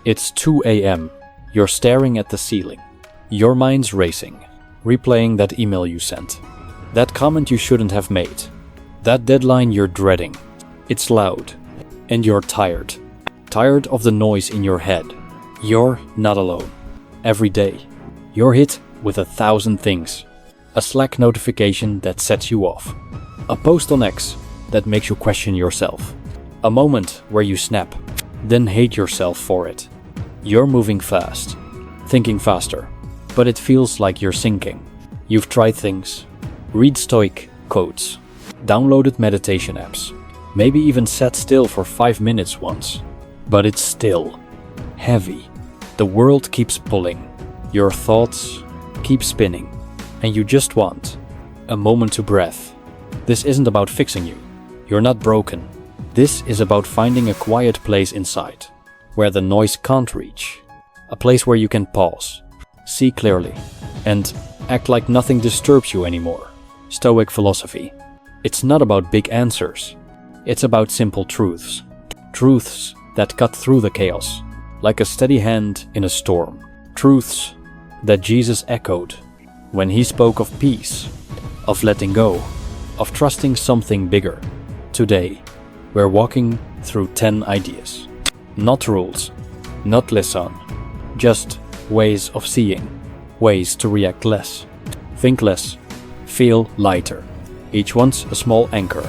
It's 2 a.m. You're staring at the ceiling. Your mind's racing, replaying that email you sent. That comment you shouldn't have made. That deadline you're dreading. It's loud. And you're tired. Tired of the noise in your head. You're not alone. Every day, you're hit with 1,000 things. A Slack notification that sets you off. A post on X that makes you question yourself. A moment where you snap, then hate yourself for it. You're moving fast, thinking faster, but it feels like you're sinking. You've tried things. Read Stoic quotes, downloaded meditation apps, maybe even sat still for 5 minutes once. But it's still heavy. The world keeps pulling. Your thoughts keep spinning. And you just want a moment to breathe. This isn't about fixing you. You're not broken. This is about finding a quiet place inside, where the noise can't reach. A place where you can pause, see clearly, and act like nothing disturbs you anymore. Stoic philosophy. It's not about big answers. It's about simple truths. Truths that cut through the chaos, like a steady hand in a storm. Truths that Jesus echoed when he spoke of peace, of letting go, of trusting something bigger. Today, we're walking through 10 ideas. Not rules, not listen, just ways of seeing, ways to react less, think less, feel lighter. Each one's a small anchor,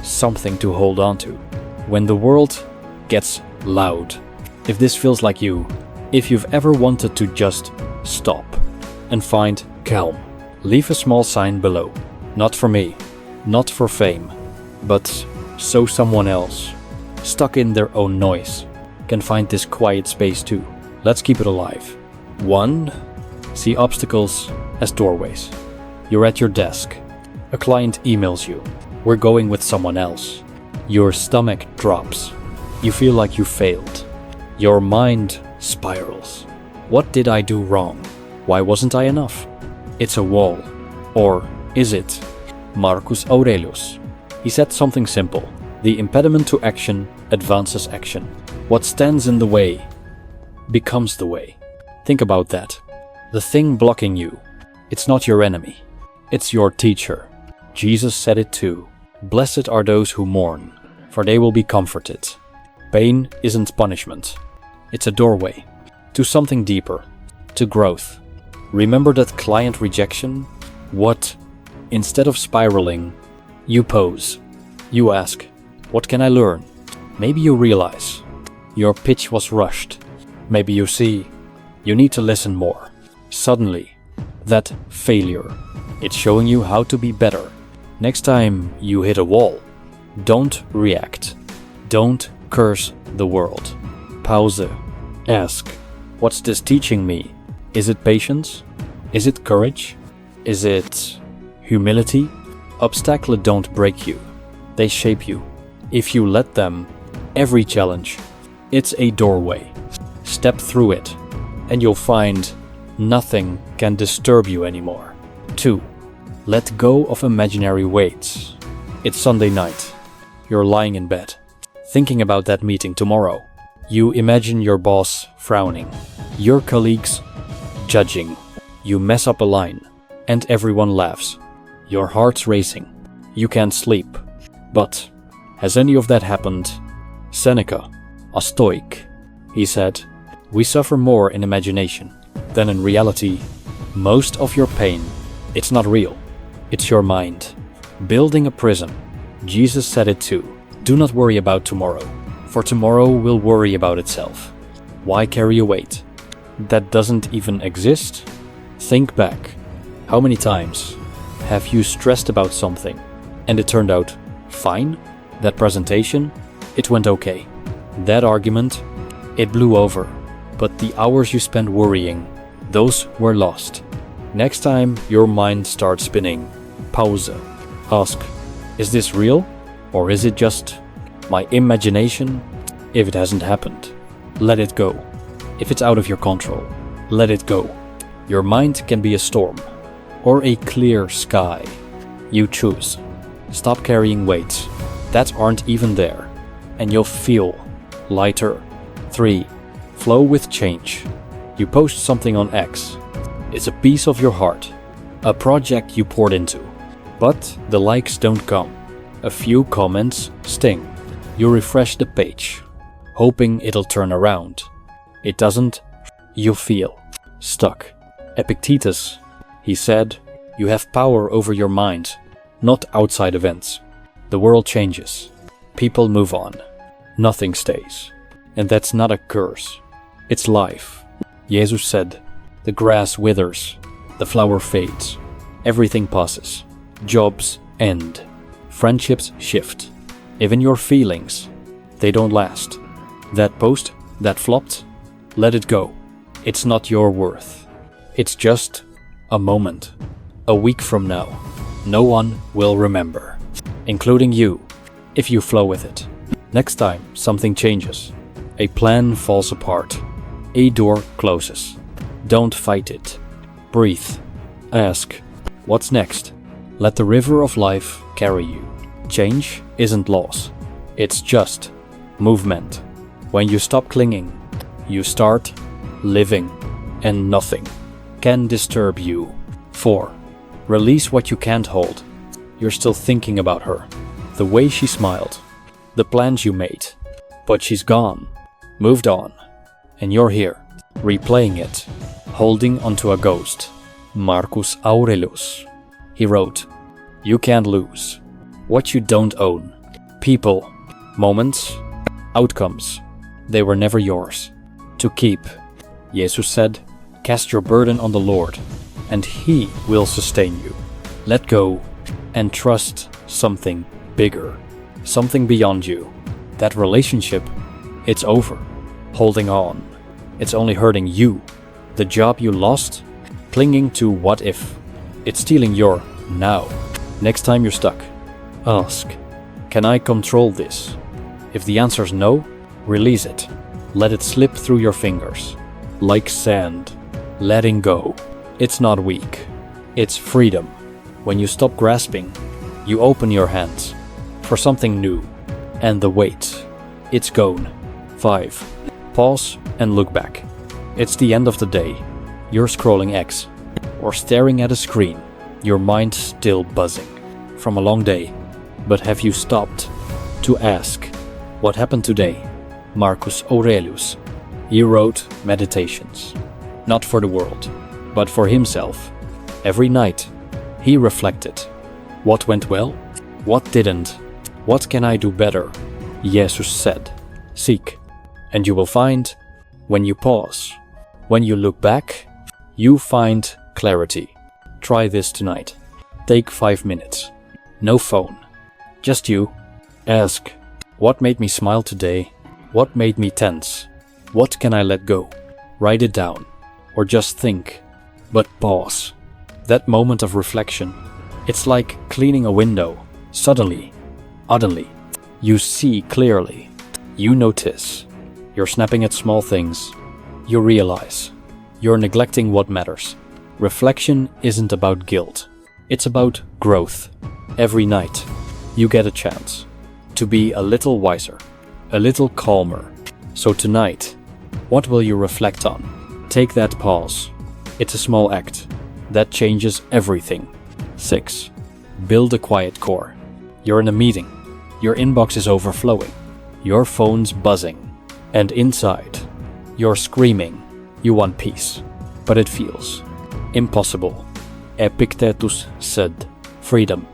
something to hold on to when the world gets loud. If this feels like you, if you've ever wanted to just stop and find calm, leave a small sign below. Not for me, not for fame, but so someone else, stuck in their own noise, can find this quiet space too. Let's keep it alive. 1. See obstacles as doorways. You're at your desk. A client emails you. We're going with someone else. Your stomach drops. You feel like you failed. Your mind spirals. What did I do wrong? Why wasn't I enough? It's a wall. Or is it? Marcus Aurelius. He said something simple. The impediment to action advances action. What stands in the way becomes the way. Think about that. The thing blocking you, it's not your enemy. It's your teacher. Jesus said it too. Blessed are those who mourn, for they will be comforted. Pain isn't punishment. It's a doorway to something deeper, to growth. Remember that client rejection? What? Instead of spiraling, you pose. You ask, what can I learn? Maybe you realize your pitch was rushed. Maybe you see you need to listen more. Suddenly, that failure, it's showing you how to be better. Next time you hit a wall, don't react. Don't curse the world. Pause. Ask, what's this teaching me? Is it patience? Is it courage? Is it humility? Obstacles don't break you. They shape you. If you let them, every challenge, it's a doorway. Step through it, and you'll find nothing can disturb you anymore. 2. Let go of imaginary weights. It's Sunday night. You're lying in bed, thinking about that meeting tomorrow. You imagine your boss frowning, your colleagues judging. You mess up a line, and everyone laughs. Your heart's racing. You can't sleep. But has any of that happened? Seneca, a Stoic, he said, we suffer more in imagination than in reality. Most of your pain, it's not real. It's your mind. Building a prison. Jesus said it too. Do not worry about tomorrow, for tomorrow will worry about itself. Why carry a weight that doesn't even exist? Think back. How many times have you stressed about something and it turned out fine? That presentation, it went okay. That argument, it blew over. But the hours you spent worrying, those were lost. Next time your mind starts spinning, pause. Ask, is this real? Or is it just my imagination? If it hasn't happened, let it go. If it's out of your control, let it go. Your mind can be a storm or a clear sky. You choose. Stop carrying weights that aren't even there, and you'll feel lighter. 3. Flow with change. You post something on X. It's a piece of your heart, a project you poured into. But the likes don't come. A few comments sting. You refresh the page, hoping it'll turn around. It doesn't. You feel stuck. Epictetus, he said, you have power over your mind, not outside events. The world changes. People move on. Nothing stays. And that's not a curse. It's life. Jesus said, the grass withers, the flower fades, everything passes, jobs end, friendships shift. Even your feelings, they don't last. That post, that flopped, let it go. It's not your worth. It's just a moment. A week from now, no one will remember, including you, if you flow with it. Next time something changes, a plan falls apart, a door closes. Don't fight it. Breathe. Ask, what's next? Let the river of life carry you. Change isn't loss. It's just movement. When you stop clinging, you start living, and nothing can disturb you. 4. Release what you can't hold. You're still thinking about her, the way she smiled, the plans you made. But she's gone, moved on, and you're here, replaying it, holding onto a ghost. Marcus Aurelius. He wrote, you can't lose what you don't own. People, moments, outcomes, they were never yours to keep. Jesus said, cast your burden on the Lord, and He will sustain you. Let go and trust something bigger, something beyond you. That relationship, it's over. Holding on, it's only hurting you. The job you lost, clinging to what if, it's stealing your now. Next time you're stuck, ask, can I control this? If the answer's no, release it. Let it slip through your fingers. Like sand, letting go. It's not weak, it's freedom. When you stop grasping, you open your hands for something new. And the weight, it's gone. 5. Pause and look back. It's the end of the day. You're scrolling X or staring at a screen, your mind still buzzing from a long day. But have you stopped to ask, what happened today? Marcus Aurelius. He wrote meditations, not for the world, but for himself. Every night, he reflected. What went well? What didn't? What can I do better? Jesus said, seek, and you will find. When you pause, when you look back, you find clarity. Try this tonight. Take 5 minutes. No phone. Just you. Ask, what made me smile today? What made me tense? What can I let go? Write it down. Or just think. But pause. That moment of reflection, it's like cleaning a window. Suddenly, you see clearly. You notice. You're snapping at small things. You realize. You're neglecting what matters. Reflection isn't about guilt. It's about growth. Every night, you get a chance to be a little wiser, a little calmer. So tonight, what will you reflect on? Take that pause. It's a small act that changes everything. 6. Build a quiet core. You're in a meeting. Your inbox is overflowing. Your phone's buzzing. And inside, you're screaming. You want peace. But it feels impossible. Epictetus said, freedom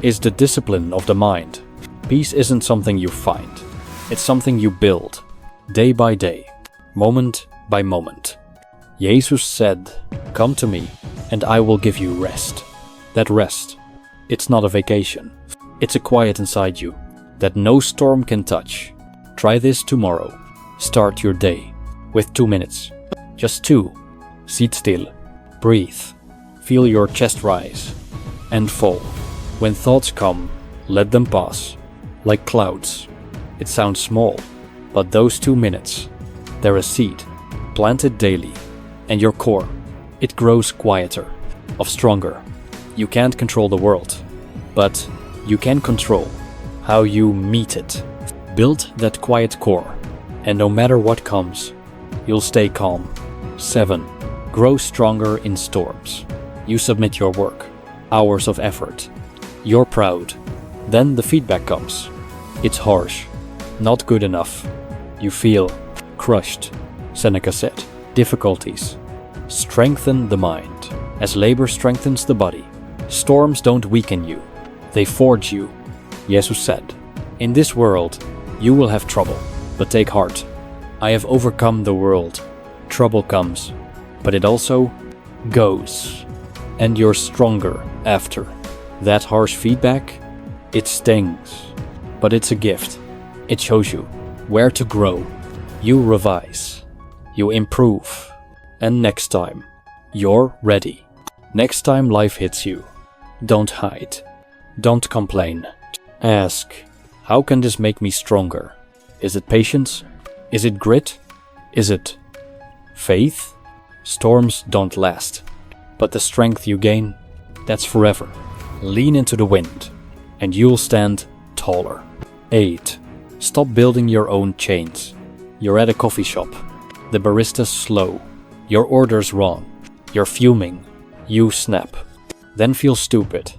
is the discipline of the mind. Peace isn't something you find. It's something you build, day by day, moment by moment. Jesus said, come to me, and I will give you rest. That rest, it's not a vacation. It's a quiet inside you that no storm can touch. Try this tomorrow. Start your day with 2 minutes. Just 2. Sit still. Breathe. Feel your chest rise and fall. When thoughts come, let them pass. Like clouds. It sounds small, but those 2 minutes, they're a seed, planted daily. And your core, it grows quieter, of stronger. You can't control the world, but you can control how you meet it. Build that quiet core, and no matter what comes, You'll stay calm. 7. Grow stronger in storms. You submit your work, hours of effort. You're proud. Then the feedback comes. It's harsh, not good enough. You feel crushed. Seneca said, difficulties strengthen the mind, as labor strengthens the body. Storms don't weaken you, they forge you. Jesus said, in this world you will have trouble, but take heart. I have overcome the world. Trouble comes, but it also goes. And you're stronger after. That harsh feedback, it stings, but it's a gift. It shows you where to grow. You revise, you improve, and next time, you're ready. Next time life hits you, don't hide, don't complain. Ask, how can this make me stronger? Is it patience? Is it grit? Is it faith? Storms don't last, but the strength you gain, that's forever. Lean into the wind, and you'll stand taller. 8. Stop building your own chains. You're at a coffee shop. The barista's slow. Your order's wrong. You're fuming. You snap. Then feel stupid.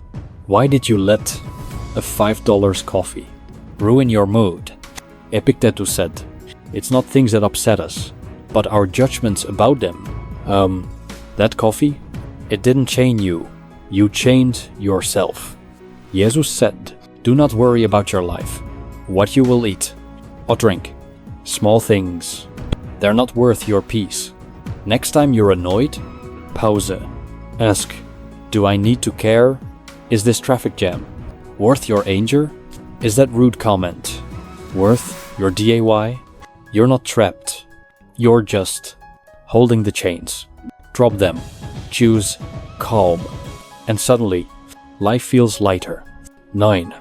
Why did you let a $5 coffee ruin your mood? Epictetus said, it's not things that upset us, but our judgments about them. That coffee, it didn't chain you. You chained yourself. Jesus said, do not worry about your life, what you will eat or drink. Small things, they're not worth your peace. Next time you're annoyed, pause. Ask, do I need to care? Is this traffic jam worth your anger? Is that rude comment worth your DAY? You're not trapped. You're just holding the chains. Drop them. Choose calm. And suddenly, life feels lighter. 9.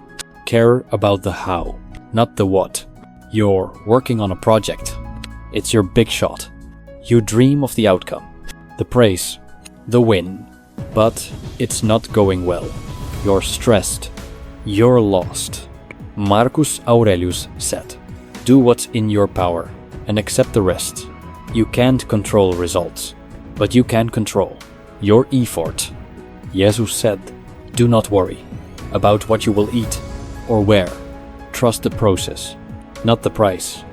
Care about the how, not the what. You're working on a project. It's your big shot. You dream of the outcome, the praise, the win. But it's not going well. You're stressed. You're lost. Marcus Aurelius said, do what's in your power and accept the rest. You can't control results, but you can control your effort. Jesus said, do not worry about what you will eat or where. Trust the process, not the price.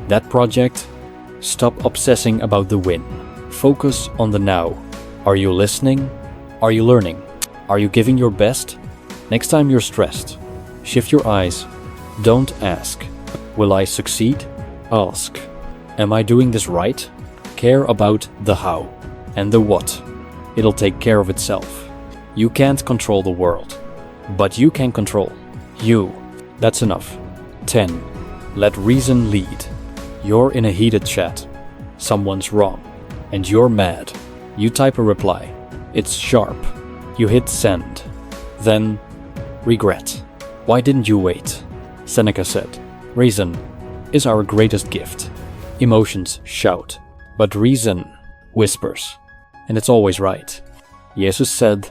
That project, stop obsessing about the win. Focus on the now. Are you listening? Are you learning? Are you giving your best? Next time you're stressed, shift your eyes. Don't ask, will I succeed? Ask, am I doing this right? Care about the how and the what. It'll take care of itself. You can't control the world, but you can control you. That's enough. 10. Let reason lead. You're in a heated chat. Someone's wrong, and you're mad. You type a reply. It's sharp. You hit send. Then, regret. Why didn't you wait? Seneca said, reason is our greatest gift. Emotions shout, but reason whispers, and it's always right. Jesus said,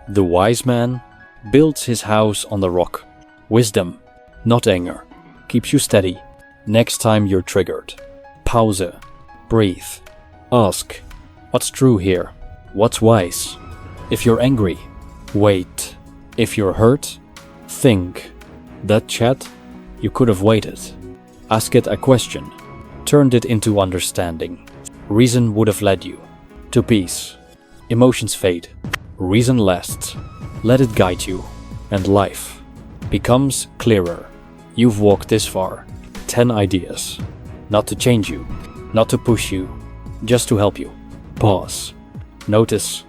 the wise man builds his house on the rock. Wisdom, not anger, keeps you steady. Next time you're triggered, pause, breathe, ask, what's true here? What's wise? If you're angry, wait. If you're hurt, think. That chat, you could have waited. Ask it a question, turned it into understanding. Reason would have led you to peace. Emotions fade, reason lasts. Let it guide you, and life becomes clearer. You've walked this far. 10 ideas. Not to change you, not to push you, just to help you. Pause. Notice.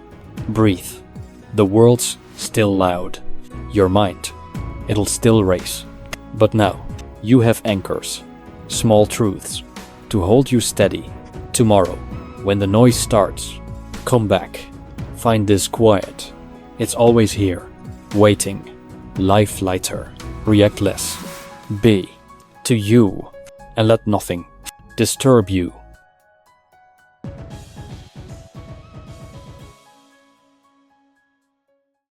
Breathe. The world's still loud. Your mind, it'll still race. But now, you have anchors, small truths, to hold you steady. Tomorrow, when the noise starts, come back. Find this quiet. It's always here, waiting. Life lighter. React less. Be to you, and let nothing disturb you.